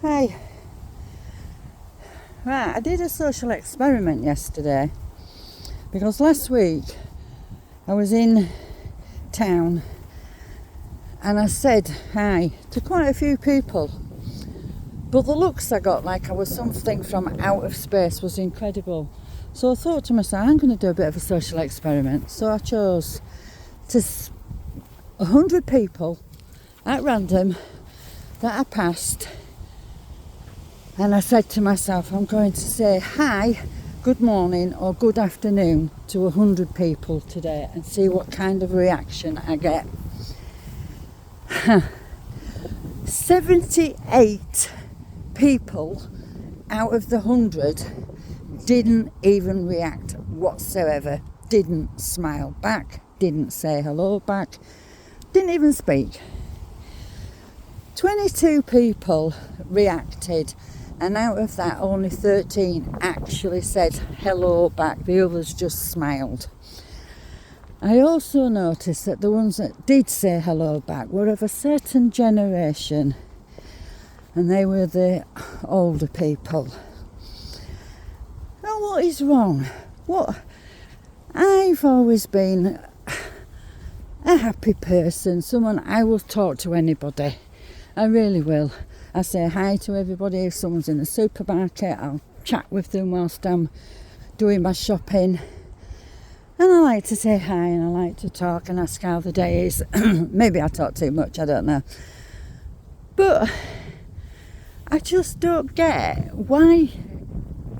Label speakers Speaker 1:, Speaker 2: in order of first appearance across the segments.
Speaker 1: Hi. Right, I did a social experiment yesterday because last week I was in town and I said hi to quite a few people, but the looks I got like I was something from out of space was incredible. So I thought to myself, I'm going to do a bit of a social experiment. So I chose 100 people at random that I passed. And I said to myself, I'm going to say hi, good morning or good afternoon to 100 people today and see what kind of reaction I get. 78 people out of the 100 didn't even react whatsoever, didn't smile back, didn't say hello back, didn't even speak. 22 people reacted. And out of that, only 13 actually said hello back. The others just smiled. I also noticed that the ones that did say hello back were of a certain generation. And they were the older people. Now, what is wrong? I've always been a happy person. Someone I will talk to anybody. I really will. I say hi to everybody. If someone's in the supermarket, I'll chat with them whilst I'm doing my shopping. And I like to say hi and I like to talk and ask how the day is. Maybe I talk too much, I don't know. But I just don't get why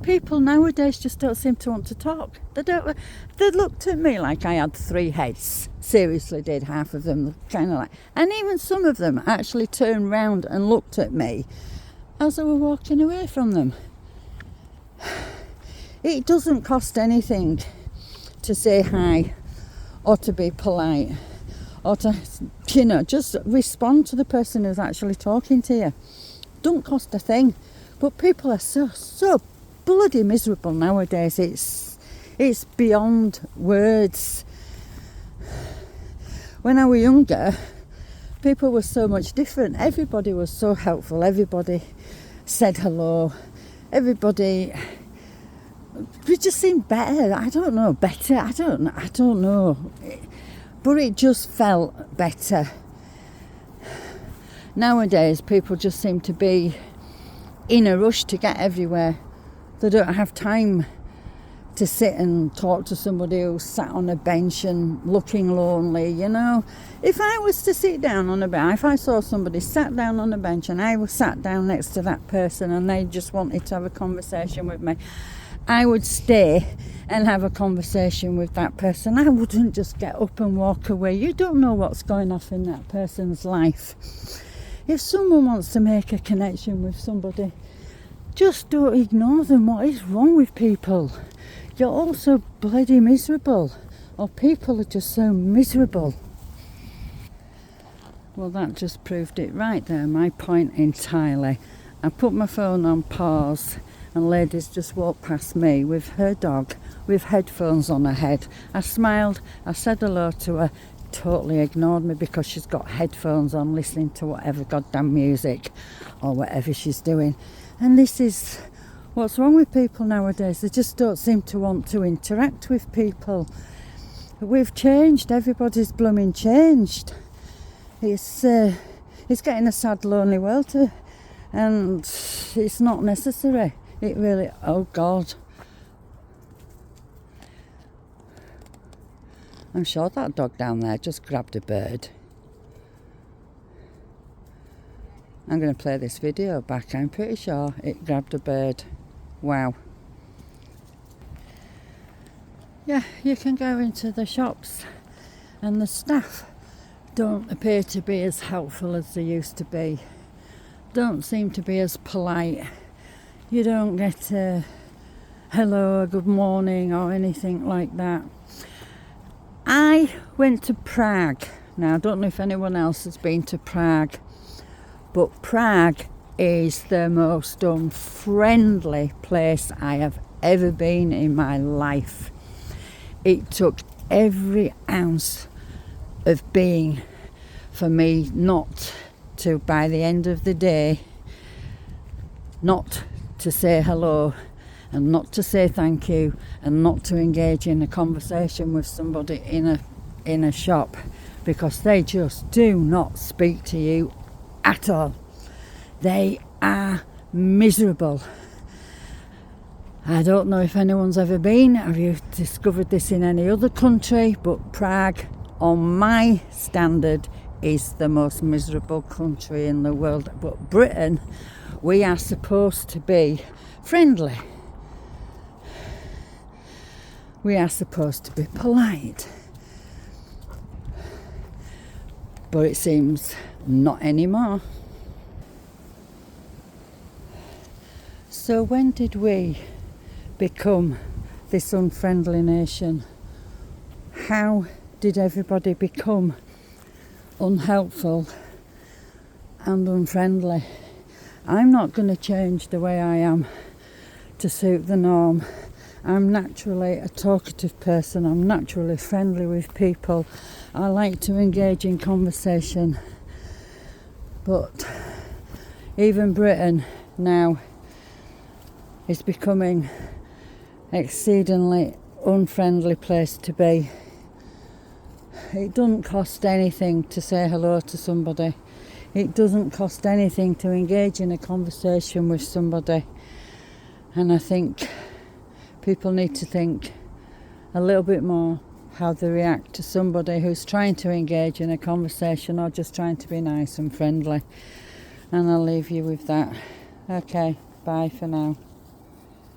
Speaker 1: people nowadays just don't seem to want to talk. They looked at me like I had 3 heads. Seriously did, half of them kind of like, and even some of them actually turned round and looked at me as I were walking away from them. It doesn't cost anything to say hi or to be polite or to, just respond to the person who's actually talking to you. Don't cost a thing. But people are so bloody miserable nowadays. It's beyond words. When I was younger, people were so much different. Everybody was so helpful. Everybody said hello. Everybody, we just seemed better. I don't know, better. I don't know. But it just felt better. Nowadays, people just seem to be in a rush to get everywhere. They don't have time to sit and talk to somebody who's sat on a bench and looking lonely, If I was to sit down on a bench, if I saw somebody sat down on a bench and I was sat down next to that person and they just wanted to have a conversation with me, I would stay and have a conversation with that person. I wouldn't just get up and walk away. You don't know what's going on in that person's life. If someone wants to make a connection with somebody, just don't ignore them. What is wrong with people? You're all so bloody miserable. Or people are just so miserable. Well, that just proved it right there, my point entirely. I put my phone on pause and ladies just walked past me with her dog with headphones on her head. I smiled, I said hello to her, totally ignored me because she's got headphones on listening to whatever goddamn music or whatever she's doing. And this is what's wrong with people nowadays. They just don't seem to want to interact with people. We've changed. Everybody's blooming changed. It's getting a sad, lonely world, and it's not necessary. It really. Oh God. I'm sure that dog down there just grabbed a bird. I'm going to play this video back. I'm pretty sure it grabbed a bird. Wow. Yeah, you can go into the shops and the staff don't appear to be as helpful as they used to be. Don't seem to be as polite. You don't get a hello, a good morning or anything like that. I went to Prague. Now, I don't know if anyone else has been to Prague. But Prague is the most unfriendly place I have ever been in my life. It took every ounce of being for me not to, by the end of the day, not to say hello and not to say thank you and not to engage in a conversation with somebody in a shop, because they just do not speak to you at all. They are miserable. I don't know if anyone's ever been. Have you discovered this in any other country? But Prague, on my standard, is the most miserable country in the world. But Britain, we are supposed to be friendly. We are supposed to be polite. But it seems not anymore. So when did we become this unfriendly nation? How did everybody become unhelpful and unfriendly? I'm not going to change the way I am to suit the norm. I'm naturally a talkative person. I'm naturally friendly with people. I like to engage in conversation. But even Britain now is becoming exceedingly unfriendly place to be. It doesn't cost anything to say hello to somebody. It doesn't cost anything to engage in a conversation with somebody. And I think people need to think a little bit more how they react to somebody who's trying to engage in a conversation or just trying to be nice and friendly. And I'll leave you with that. Okay, bye for now.